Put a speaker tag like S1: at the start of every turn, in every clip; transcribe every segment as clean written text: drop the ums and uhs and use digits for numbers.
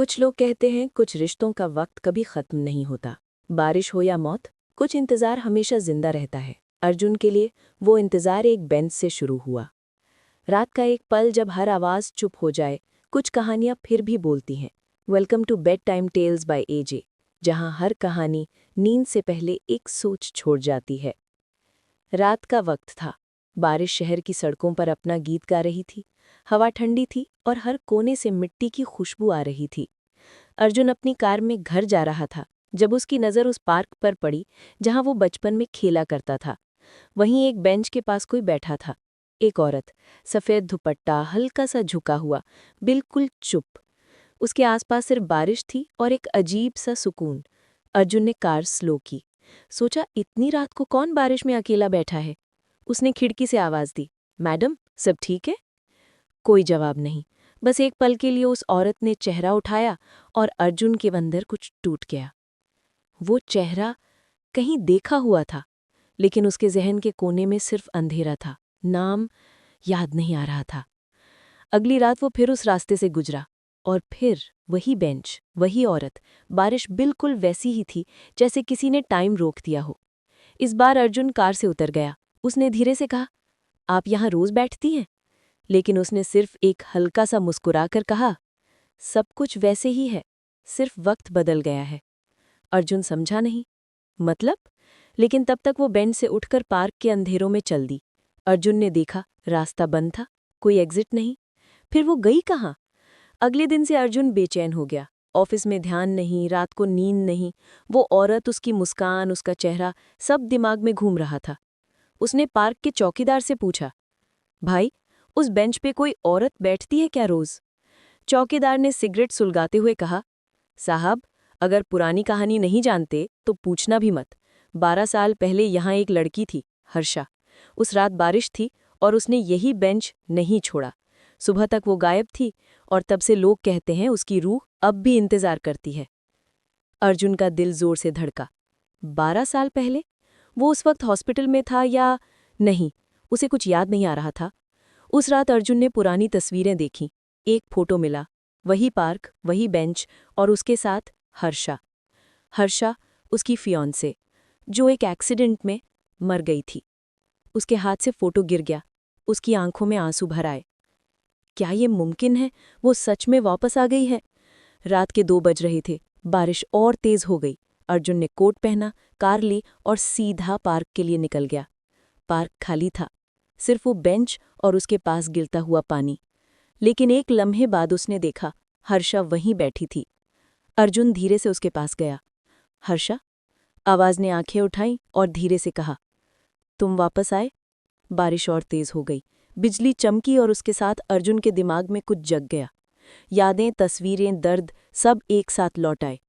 S1: कुछ लोग कहते हैं कुछ रिश्तों का वक्त कभी खत्म नहीं होता। बारिश हो या मौत, कुछ इंतजार हमेशा जिंदा रहता है। अर्जुन के लिए वो इंतजार एक बेंच से शुरू हुआ। रात का एक पल जब हर आवाज चुप हो जाए, कुछ कहानियां फिर भी बोलती हैं। Welcome to bedtime tales by AJ, जहां हर कहानी नींद से पहले एक सोच छोड़ जाती है। रात का वक्त था। बारिश शहर की सड़कों पर अपना गीत गा रही थी। हवा ठंडी थी और हर कोने से मिट्टी की खुशबू आ रही थी। अर्जुन अपनी कार में घर जा रहा था जब उसकी नज़र उस पार्क पर पड़ी जहां वो बचपन में खेला करता था। वहीं एक बेंच के पास कोई बैठा था। एक औरत, सफ़ेद दुपट्टा हल्का सा झुका हुआ, बिल्कुल चुप। उसके आसपास सिर्फ बारिश थी और एक अजीब सा सुकून। अर्जुन ने कार स्लो की। सोचा, इतनी रात को कौन बारिश में अकेला बैठा है। उसने खिड़की से आवाज दी, मैडम, सब ठीक है? कोई जवाब नहीं। बस एक पल के लिए उस औरत ने चेहरा उठाया और अर्जुन के अंदर कुछ टूट गया। वो चेहरा कहीं देखा हुआ था, लेकिन उसके जहन के कोने में सिर्फ अंधेरा था। नाम याद नहीं आ रहा था। अगली रात वो फिर उस रास्ते से गुजरा, और फिर वही बेंच, वही औरत। बारिश बिल्कुल वैसी ही थी जैसे किसी ने टाइम रोक दिया हो। इस बार अर्जुन कार से उतर गया। उसने धीरे से कहा, आप यहाँ रोज बैठती हैं? लेकिन उसने सिर्फ एक हल्का सा मुस्कुराकर कहा, सब कुछ वैसे ही है, सिर्फ वक्त बदल गया है। अर्जुन समझा नहीं। मतलब? लेकिन तब तक वो बेंच से उठकर पार्क के अंधेरों में चल दी। अर्जुन ने देखा, रास्ता बंद था, कोई एग्जिट नहीं। फिर वो गई कहाँ? अगले दिन से अर्जुन बेचैन हो गया। ऑफिस में ध्यान नहीं, रात को नींद नहीं। वो औरत, उसकी मुस्कान, उसका चेहरा, सब दिमाग में घूम रहा था। उसने पार्क के चौकीदार से पूछा, भाई, उस बेंच पे कोई औरत बैठती है क्या रोज? चौकीदार ने सिगरेट सुलगाते हुए कहा, साहब, अगर पुरानी कहानी नहीं जानते तो पूछना भी मत। 12 साल पहले यहाँ एक लड़की थी, हर्षा। उस रात बारिश थी और उसने यही बेंच नहीं छोड़ा। सुबह तक वो गायब थी और तब से लोग कहते हैं उसकी रूह अब भी इंतजार करती है। अर्जुन का दिल जोर से धड़का। 12 साल पहले? वो उस वक्त हॉस्पिटल में था या नहीं? उसे कुछ याद नहीं आ रहा था। उस रात अर्जुन ने पुरानी तस्वीरें देखीं। एक फोटो मिला, वही पार्क, वही बेंच, और उसके साथ हर्षा। हर्षा, उसकी फियांसे, जो एक एक्सीडेंट में मर गई थी। उसके हाथ से फोटो गिर गया। उसकी आंखों में आंसू भर आए। क्या ये मुमकिन है? वो सच में वापस आ गई है? रात के 2 बज रहे थे। बारिश और तेज हो गई। अर्जुन ने कोट पहना, कार ली और सीधा पार्क के लिए निकल गया। पार्क खाली था, सिर्फ वो बेंच और उसके पास गिरता हुआ पानी। लेकिन एक लम्हे बाद उसने देखा, हर्षा वहीं बैठी थी। अर्जुन धीरे से उसके पास गया। हर्षा? आवाज ने आंखें उठाईं और धीरे से कहा, तुम वापस आए? बारिश और तेज हो गई। बिजली चमकी और उसके साथ अर्जुन के दिमाग में कुछ जग गया। यादें, तस्वीरें, दर्द, सब एक साथ लौट आए।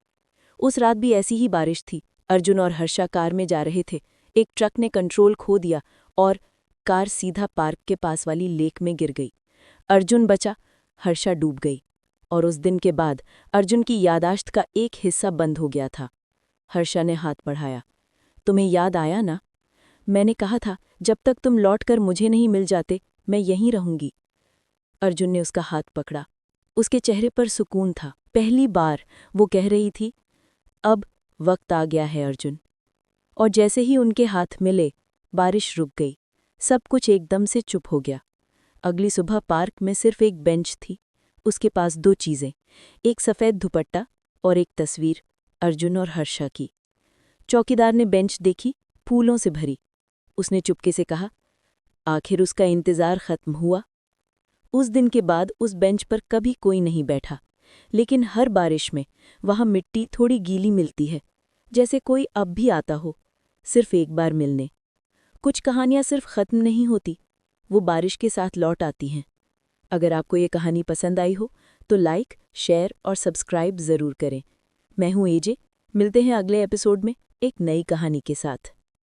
S1: उस रात भी ऐसी ही बारिश थी। अर्जुन और हर्षा कार में जा रहे थे। एक ट्रक ने कंट्रोल खो दिया और कार सीधा पार्क के पास वाली लेक में गिर गई। अर्जुन बचा, हर्षा डूब गई। और उस दिन के बाद अर्जुन की यादाश्त का एक हिस्सा बंद हो गया था। हर्षा ने हाथ बढ़ाया, तुम्हें याद आया ना? मैंने कहा था, जब तक तुम लौटकर मुझे नहीं मिल जाते, मैं यहीं रहूंगी। अर्जुन ने उसका हाथ पकड़ा। उसके चेहरे पर सुकून था। पहली बार वो कह रही थी, अब वक्त आ गया है अर्जुन। और जैसे ही उनके हाथ मिले, बारिश रुक गई। सब कुछ एकदम से चुप हो गया। अगली सुबह पार्क में सिर्फ एक बेंच थी। उसके पास 2 चीज़ें, एक सफ़ेद दुपट्टा और एक तस्वीर, अर्जुन और हर्षा की। चौकीदार ने बेंच देखी, फूलों से भरी। उसने चुपके से कहा, आखिर उसका इंतज़ार खत्म हुआ। उस दिन के बाद उस बेंच पर कभी कोई नहीं बैठा। लेकिन हर बारिश में वहाँ मिट्टी थोड़ी गीली मिलती है, जैसे कोई अब भी आता हो, सिर्फ एक बार मिलने। कुछ कहानियाँ सिर्फ खत्म नहीं होती, वो बारिश के साथ लौट आती हैं। अगर आपको ये कहानी पसंद आई हो तो लाइक, शेयर और सब्सक्राइब ज़रूर करें। मैं हूँ एजे। मिलते हैं अगले एपिसोड में एक नई कहानी के साथ।